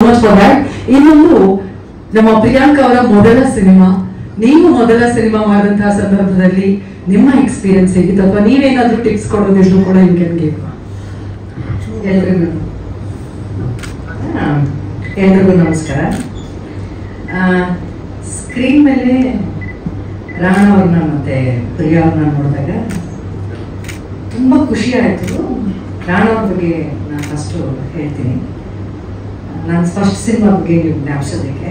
Much for that. ಇನ್ನೊಂದು ನಮ್ಮ ಪ್ರಿಯಾಂಕಾ ಅವರ ಮೊದಲ ಸಿನಿಮಾ, ನೀವು ಮೊದಲ ಸಿನಿಮಾ ಮಾಡಿದಂತಹ ಸಂದರ್ಭದಲ್ಲಿ ನಿಮ್ಮ ಎಕ್ಸ್ಪೀರಿಯನ್ಸ್ ಹೇಗಿತ್ತು, ಅಥವಾ ನೀವೇನಾದ್ರೂ ಟಿಪ್ಸ್ ಕೊಡೋದಿದ್ರು ಕೂಡ ಯು ಕ್ಯಾನ್ ಗಿವ್. ಎಲ್ರಿಗೂ ನಮಸ್ಕಾರ. ಸ್ಕ್ರೀನ್ ಮೇಲೆ ರಾಣಾ ಅವ್ರನ್ನ ಮತ್ತೆ ಪ್ರಿಯಾ ಅವ್ರನ್ನ ನೋಡಿದಾಗ ತುಂಬ ಖುಷಿ ಆಯಿತು. ರಾಣಾ ಅವ್ರ ಬಗ್ಗೆ ನಾನು ಫಸ್ಟು ಹೇಳ್ತೀನಿ. ನಾನು ಫಸ್ಟ್ ಸಿನಿಮಾ ಬಗ್ಗೆ ನೀವು ಜ್ಞಾಪಿಸೋದಕ್ಕೆ,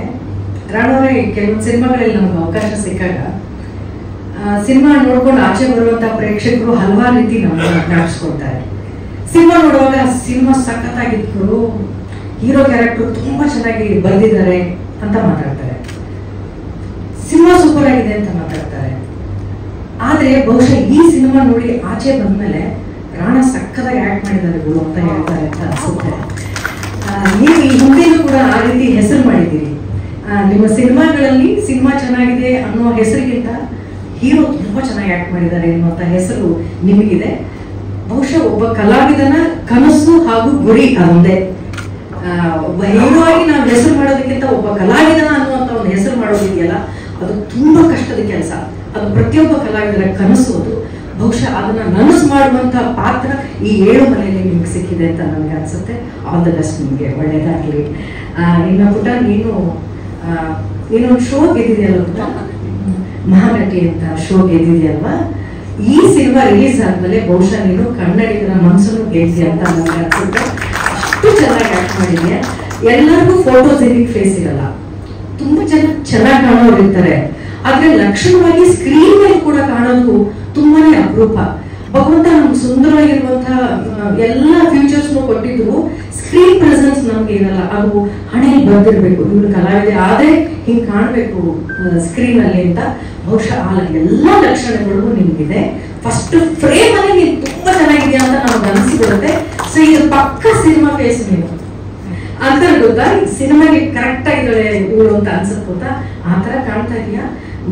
ರಾಣಾ ಅವರೇ ಕೆಲವೊಂದು ಸಿನಿಮಾಗಳಲ್ಲಿ ನಮ್ಗೆ ಅವಕಾಶ ಸಿಕ್ಕಾಗ ಸಿನಿಮಾ ನೋಡ್ಕೊಂಡು ಆಚೆ ಬರುವಂಥ ಪ್ರೇಕ್ಷಕರು ಹಲವಾರು ರೀತಿ ನಮ್ಮನ್ನ ಜ್ಞಾಪಿಸ್ಕೊಳ್ತಾರೆ. ಸಿನಿಮಾ ನೋಡುವಾಗ ಸಿನಿಮಾ ಸಖತ್ತಾಗಿತ್ತು, ಹೀರೋ ಕ್ಯಾರೆಕ್ಟರ್ ತುಂಬ ಚೆನ್ನಾಗಿ ಬರೆದಿದ್ದಾರೆ ಅಂತ ಮಾತಾಡ್ತಾರೆ, ಸಿನಿಮಾ ಸೂಪರ್ ಆಗಿದೆ ಅಂತ ಮಾತಾಡ್ತಾರೆ. ಆದರೆ ಬಹುಶಃ ಈ ಸಿನಿಮಾ ನೋಡಿ ಆಚೆ ಬಂದ್ಮೇಲೆ ರಾಣಾ ಸಕ್ಕತ್ತಾಗಿ ಆ್ಯಕ್ಟ್ ಮಾಡಿದ್ದಾರೆ ಗುರು ಅಂತ ಹೇಳ್ತಾರೆ ಅಂತ ಅನ್ಸುತ್ತೆ. ನೀವು ಈ ಹಿಂದೆನೂ ಕೂಡ ಆ ರೀತಿ ಹೆಸರು ಮಾಡಿದ್ದೀರಿ. ನಿಮ್ಮ ಸಿನಿಮಾಗಳಲ್ಲಿ ಸಿನಿಮಾ ಚೆನ್ನಾಗಿದೆ ಅನ್ನೋ ಹೆಸರಿಗಿಂತ ಹೀರೋ ತುಂಬ ಚೆನ್ನಾಗಿ ಆ್ಯಕ್ಟ್ ಮಾಡಿದ್ದಾರೆ ಅನ್ನುವಂಥ ಹೆಸರು ನಿಮಗಿದೆ. ಬಹುಶಃ ಒಬ್ಬ ಕಲಾವಿದನ ಕನಸು ಹಾಗೂ ಗುರಿ ಅದೊಂದೇ. ಒಬ್ಬ ಹೀರೋ ಆಗಿ ನಾವು ಹೆಸರು ಮಾಡೋದಕ್ಕಿಂತ ಒಬ್ಬ ಕಲಾವಿದನ ಅನ್ನುವಂಥ ಒಂದು ಹೆಸರು ಮಾಡೋದಿದೆಯಲ್ಲ, ಅದು ತುಂಬಾ ಕಷ್ಟದ ಕೆಲಸ. ಅದು ಪ್ರತಿಯೊಬ್ಬ ಕಲಾವಿದರ ಕನಸು. ಅದು ಬಹುಶಃ ಅದನ್ನ ನನಸು ಮಾಡುವಂತ ಪಾತ್ರ ಈ 7 ಮನೆಯಲ್ಲಿ ನಿಮ್ಗೆ ಸಿಕ್ಕಿದೆ ಅಂತ ನನಗೆ ಅನ್ಸುತ್ತೆ. ಆಲ್ ದ ಬೆಸ್ಟ್, ನಿಮಗೆ ಒಳ್ಳೇದಾಗ್ಲಿ. ಇನ್ನ ಪುಟ ನೀನೊಂದು ಶೋ ಗೆದ್ದಿದೆಯಲ್ಲ ಪುಟ, ಮಹಾನಟಿ ಅಂತ ಶೋ ಗೆದ್ದಿದೆಯಲ್ವಾ. ಈ ಸಿನಿಮಾ ರಿಲೀಸ್ ಆದ್ಮೇಲೆ ಬಹುಶಃ ನೀನು ಕನ್ನಡಿಗರ ಮನಸ್ಸನ್ನು ಗೆದ್ದಿ ಅಂತ ನನಗೆ ಅನ್ಸುತ್ತೆ. ಅಷ್ಟು ಚೆನ್ನಾಗಿ ಆಕ್ಟ್ ಮಾಡಿದ್ಯಾ. ಎಲ್ಲರಿಗೂ ಫೋಟೋಜೆನಿಕ್ ಫೇಸ್ ಇರಲ್ಲ, ತುಂಬಾ ಜನ ಚೆನ್ನಾಗಿ ಕಾಣೋರು ಇರ್ತಾರೆ, ಆದ್ರೆ ಲಕ್ಷಣವಾಗಿ ಸ್ಕ್ರೀನ್ ಮೇಲೆ ಕೂಡ ಕಾಣೋದು ತುಂಬಾನೇ ಅಪರೂಪ. ಭಗವಂತ ನಮ್ಗೆ ಸುಂದರವಾಗಿರುವಂತಹ ಎಲ್ಲ ಫ್ಯೂಚರ್ಸ್ ಕೊಟ್ಟಿದ್ರು, ಸ್ಕ್ರೀನ್ ಪ್ರೆಸೆನ್ಸ್ ನಮ್ಗೆ ಇರಲ್ಲ. ಅದು ಹಣೆಯಲ್ಲಿ ಬಂದಿರ್ಬೇಕು, ಇವ್ರು ಕಲಾವಿದೆ ಆದ್ರೆ ಹಿಂಗ್ ಕಾಣ್ಬೇಕು ಸ್ಕ್ರೀನ್ ಅಲ್ಲಿ ಅಂತ. ಬಹುಶಃ ಆ ಎಲ್ಲಾ ಲಕ್ಷಣಗಳು ನಿಮ್ಗಿದೆ. ಫಸ್ಟ್ ಫ್ರೇಮ್ ಅಲ್ಲಿ ನೀವು ತುಂಬಾ ಚೆನ್ನಾಗಿದೆಯಾ ಅಂತ ನಮ್ಗೆ ಅನಿಸ್ಬಿಡುತ್ತೆ. ಸೊ ಇದು ಪಕ್ಕ ಸಿನಿಮಾ ಫೇಸ್ ನೀವು ಅಂತ ಗೊತ್ತಾ. ಸಿನಿಮಾಗೆ ಕರೆಕ್ಟ್ ಆಗಿದ್ದಾಳೆ ಇವಳು ಅಂತ ಅನ್ಸತ್ ಗೊತ್ತಾ, ಆ ತರ ಕಾಣ್ತಾ ಇದೆಯಾ.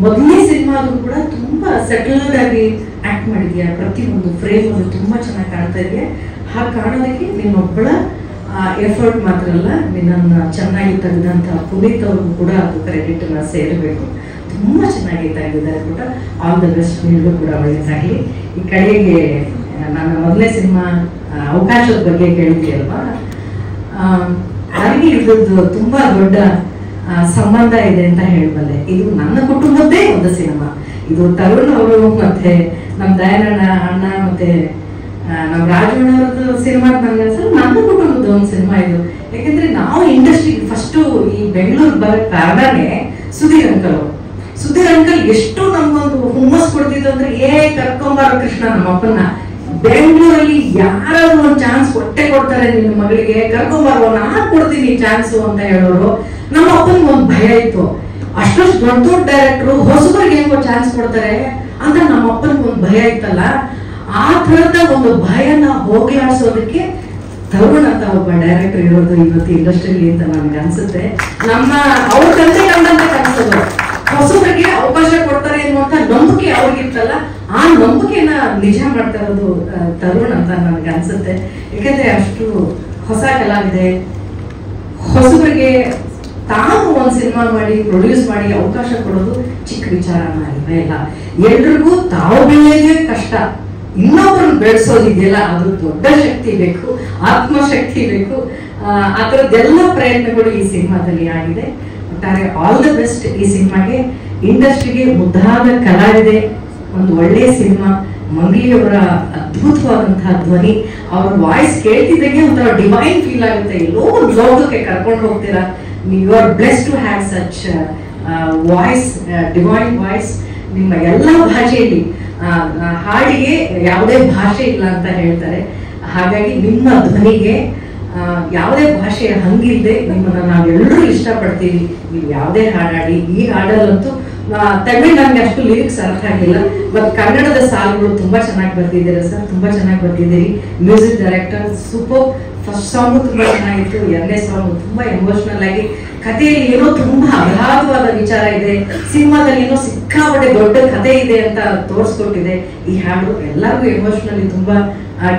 ಮೊದಲನೇ ಸಿನಿಮಾ ಆದ್ರೂ ಕೂಡ ತುಂಬಾ ಸೆಟಲ್ಡ್ ಆಗಿ ಆಕ್ಟ್ ಮಾಡಿದ್ಯಾ. ಪ್ರತಿಯೊಂದು ಫ್ರೇಮ್ ಅಲ್ಲಿ ತುಂಬಾ ಚೆನ್ನಾಗಿ ಕಾಣ್ತಾ ಇದೆಯಾ. ಹಾಗೆ ಕಾಣೋದಕ್ಕೆ ನಿನ್ನೊಬ್ಬಳ ಎಫರ್ಟ್ ಮಾತ್ರ ಅಲ್ಲ, ನಿನ್ನನ್ನು ಚೆನ್ನಾಗಿ ತೆಗೆದಂತ ಪುನೀತ್ ಅವ್ರಿಗೂ ಕೂಡ ಅದು ಕ್ರೆಡಿಟ್ ಸೇರಬೇಕು. ತುಂಬಾ ಚೆನ್ನಾಗಿ ತೆಗೆದಿದ್ದಾರೆ ಕೂಡ. ಆಲ್ ದ ಬೆಸ್ಟ್, ನಿಮಗೂ ಕೂಡ ಒಳ್ಳೆಯದಾಗಲಿ. ಈ ಕಡೆಗೆ ನನ್ನ ಮೊದಲನೇ ಸಿನಿಮಾ ಅವಕಾಶದ ಬಗ್ಗೆ ಕೇಳಿದ್ಯಲ್ವಾ, ನನಗೆ ಇದ್ರದ್ದು ತುಂಬಾ ದೊಡ್ಡ ಸಂಬಂಧ ಇದೆ ಅಂತ ಹೇಳ್ಬಲ್ಲೆ. ಇದು ನನ್ನ ಕುಟುಂಬದ್ದೇ ಒಂದು ಸಿನಿಮಾ. ಇದು ತರುಣ್ ಅವರು ಮತ್ತೆ ನಮ್ ದಯಾನಣ್ಣ ಅಣ್ಣ ಮತ್ತೆ ನಮ್ ರಾಜಣ್ಣ ಅವ್ರದ್ದು ಸಿನಿಮಾ ನನಗನ್ಸಲ್ಲ ನನ್ನ ಕುಟುಂಬದ ಒಂದು ಸಿನಿಮಾ ಇದು. ಯಾಕಂದ್ರೆ ನಾವು ಇಂಡಸ್ಟ್ರಿ ಫಸ್ಟ್ ಈ ಬೆಂಗಳೂರು ಬರಕ್ ಕಾರಣನೇ ಸುಧೀರ್ ಅಂಕಲ್. ಸುಧೀರ್ ಅಂಕಲ್ ಎಷ್ಟು ನಮ್ಗೊಂದು ಹುಮ್ಮಸ್ ಕೊಡ್ತಿದ್ದು ಅಂದ್ರೆ, ಕರ್ಕೊಂಬಾರೋ ಕೃಷ್ಣ ನಮ್ಮ ಅಪ್ಪನ್ನ, ಬೆಂಗಳೂರಲ್ಲಿ ಯಾರಾದ್ರೂ ಒಂದು ಚಾನ್ಸ್ ಕೊಡ್ತಾರೆ ನಿನ್ನ ಮಗಳಿಗೆ, ಕರ್ಕೊಂಬಾರೋ ನಾನು ಕೊಡ್ತೀನಿ ಚಾನ್ಸು ಅಂತ ಹೇಳೋರು. ನಮ್ಮ ಅಪ್ಪನಿಗೆ ಒಂದು ಭಯ ಇತ್ತು, ಅಷ್ಟೊಂದು ದೊಡ್ಡ ದೊಡ್ಡ ಡೈರೆಕ್ಟ್ರು ಹೊಸಬರಿಗೆ ಹೆಂಗೋ ಚಾನ್ಸ್ ಕೊಡ್ತಾರೆ ಅಂತ ನಮ್ಮ ಅಪ್ಪನಿಗೆ ಒಂದು ಭಯ ಇತ್ತಲ್ಲ. ಆ ತರದ ಒಂದು ಭಯನ ಹೋಗ್ಲಾಡ್ಸೋದಕ್ಕೆ ತರುಣ್ ಅಂತ ಒಬ್ಬ ಡೈರೆಕ್ಟರ್ ಇರೋದು ಇವತ್ತು ಇಂಡಸ್ಟ್ರಿಯಲ್ಲಿ ಅಂತ ನನ್ಗೆ ಅನ್ಸುತ್ತೆ. ನಮ್ಮ ಅವ್ರ ತಂದೆ ಕಂಡಂತೆ ಕನ್ಸೋದು, ಹೊಸಬರಿಗೆ ಅವಕಾಶ ಕೊಡ್ತಾರೆ ಎನ್ನುವಂತ ನಂಬಿಕೆ ಅವ್ರಿಗಿರ್ತಲ್ಲ, ಆ ನಂಬಿಕೆನ ನಿಜ ಮಾಡ್ತಾ ಇರೋದು ತರುಣ್ ಅಂತ ನನ್ಗೆ ಅನ್ಸುತ್ತೆ. ಯಾಕಂದ್ರೆ ಅಷ್ಟು ಹೊಸ ಕಲಾವಿದೆ, ಹೊಸಬರಿಗೆ ತಾನು ಒಂದು ಸಿನಿಮಾ ಮಾಡಿ ಪ್ರೊಡ್ಯೂಸ್ ಮಾಡಿ ಅವಕಾಶ ಕೊಡೋದು ಚಿಕ್ಕ ವಿಚಾರನ ಅಲ್ವೇ ಇಲ್ಲ. ಎಲ್ರಿಗೂ ತಾವು ಬೆಳೆಯೋದೇ ಕಷ್ಟ, ಇನ್ನೊಬ್ಬರನ್ನು ಬೆಳೆಸೋದಿದೆಯಲ್ಲ ಅದು ದೊಡ್ಡ ಶಕ್ತಿ ಬೇಕು, ಆತ್ಮಶಕ್ತಿ ಬೇಕು. ಆ ಥರದ್ದೆಲ್ಲ ಪ್ರಯತ್ನಗಳು ಈ ಸಿನಿಮಾದಲ್ಲಿ ಆಗಿದೆ. ಒಟ್ಟಾರೆ ಆಲ್ ದ ಬೆಸ್ಟ್ ಈ ಸಿನಿಮಾಗೆ. ಇಂಡಸ್ಟ್ರಿಗೆ ಮುದ್ದಾದ ಕಲಾವಿದೆ, ಒಂದು ಒಳ್ಳೆಯ ಸಿನಿಮಾ. ಮಂಗ್ಲಿಯವರ ಅದ್ಭುತವಾದಂತಹ ಧ್ವನಿ, ಅವ್ರ ವಾಯ್ಸ್ ಕೇಳ್ತಿದ್ದಾಗೆ ಒಂಥರ ಡಿವೈನ್ ಫೀಲ್ ಆಗುತ್ತೆ. ಎಲ್ಲೋ ಒಂದು ಲೋಕಕ್ಕೆ ಕರ್ಕೊಂಡು ಹೋಗ್ತೀರಾ. You are blessed to have such voice, divine voice. ನಿಮ್ಮ ಎಲ್ಲ ಭಾಷೆಯಲ್ಲಿ ಹಾಡಿಗೆ ಯಾವುದೇ ಭಾಷೆ ಇಲ್ಲ ಅಂತ ಹೇಳ್ತಾರೆ. ಹಾಗಾಗಿ ನಿಮ್ಮ ಧ್ವನಿಗೆ ಯಾವುದೇ ಭಾಷೆಯ ಹಂಗಿಲ್ಲದೆ ನಿಮ್ಮನ್ನ ನಾವೆಲ್ಲರೂ ಇಷ್ಟಪಡ್ತೀವಿ. ನೀವು ಯಾವುದೇ ಹಾಡಾಡಿ, ಈ ಹಾಡಲ್ಲಂತೂ ತಮಿಳ್ ನನ್ಗೆ ಅಷ್ಟು ಲಿರಿಕ್ಸ್ ಅರ್ಥ ಆಗಿಲ್ಲ, ಬಟ್ ಕನ್ನಡದ ಸಾಲುಗಳು ತುಂಬಾ ಚೆನ್ನಾಗಿ ಬರ್ತಿದ್ದೀರಾ ಸರ್, ತುಂಬಾ ಚೆನ್ನಾಗಿ ಬರ್ತಿದ್ದೀರಿ. Music director super, first song ತುಂಬಾ ಚೆನ್ನಾಗಿತ್ತು, ಎರಡನೇ ಸಾಂಗ್ ತುಂಬಾ ಎಮೋಷನಲ್ ಆಗಿ, ಕಥೆಯಲ್ಲಿ ಏನೋ ತುಂಬಾ ಅಗಾಧವಾದ ವಿಚಾರ ಇದೆ, ಸಿನಿಮಾದಲ್ಲಿ ಏನೋ ಸಿಕ್ಕಾಪಟ್ಟೆ ದೊಡ್ಡ ಕಥೆ ಇದೆ ಅಂತ ತೋರಿಸ್ಕೊಟ್ಟಿದೆ ಈ ಹಾಡು. ಎಲ್ಲರಿಗೂ ಎಮೋಷನಲಿ ತುಂಬಾ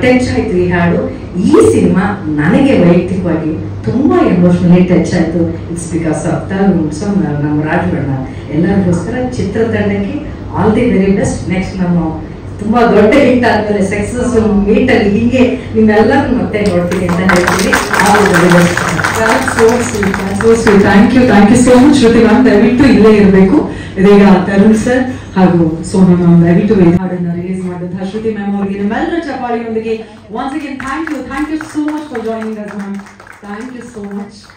ಟಚ್ ಆಯ್ತು ಈ ಹಾಡು. ಈ ಸಿನಿಮಾ ನನಗೆ ವೈಯಕ್ತಿಕವಾಗಿ ತುಂಬಾ ಎಮೋಷನಲಿ ಟಚ್ ಆಯ್ತು. ಇಟ್ಸ್ ಬಿಕಾಸ್ ಆಫ್ ನಮ್ಮ ರಾಜಣ್ಣ. ಎಲ್ಲರಿಗೋಸ್ಕರ ಚಿತ್ರತಂಡಕ್ಕೆ all the very best. Next ನಾನು ತುಂಬಾ ದೊಡ್ಡ ಹಿಟ್ ಆದ್ಮೇಲೆ ಸಕ್ಸಸ್ಫುಲ್ ಮೀಟ್ ಅಲ್ಲಿ ಹೀಗೆ ನಿಮ್ಮೆಲ್ಲರೂ ಮತ್ತೆ ನೋಡ್ತೀನಿ ಅಂತ ಹೇಳ್ತೀನಿ. Thank you so much Shruti ma'am. ದಯವಿಟ್ಟು ಇಲ್ಲೇ ಇರಬೇಕು. ಇದೀಗ ತರುಣ್ ಸರ್ ಹಾಗೂ ಸೋನಾ ಮ್ಯಾಮ್ ದಯವಿಟ್ಟು ಹಾಡನ್ನ ರಿಲೀಸ್ ಮಾಡಿದಂತಹ ಶ್ರುತಿ ಮ್ಯಾಮ್ ಅವರಿಗೆ ನಮ್ಮೆಲ್ಲರ ಚಪ್ಪಾಳಿಯೊಂದಿಗೆ once again thank you so much for joining us ma'am. Thank you so much.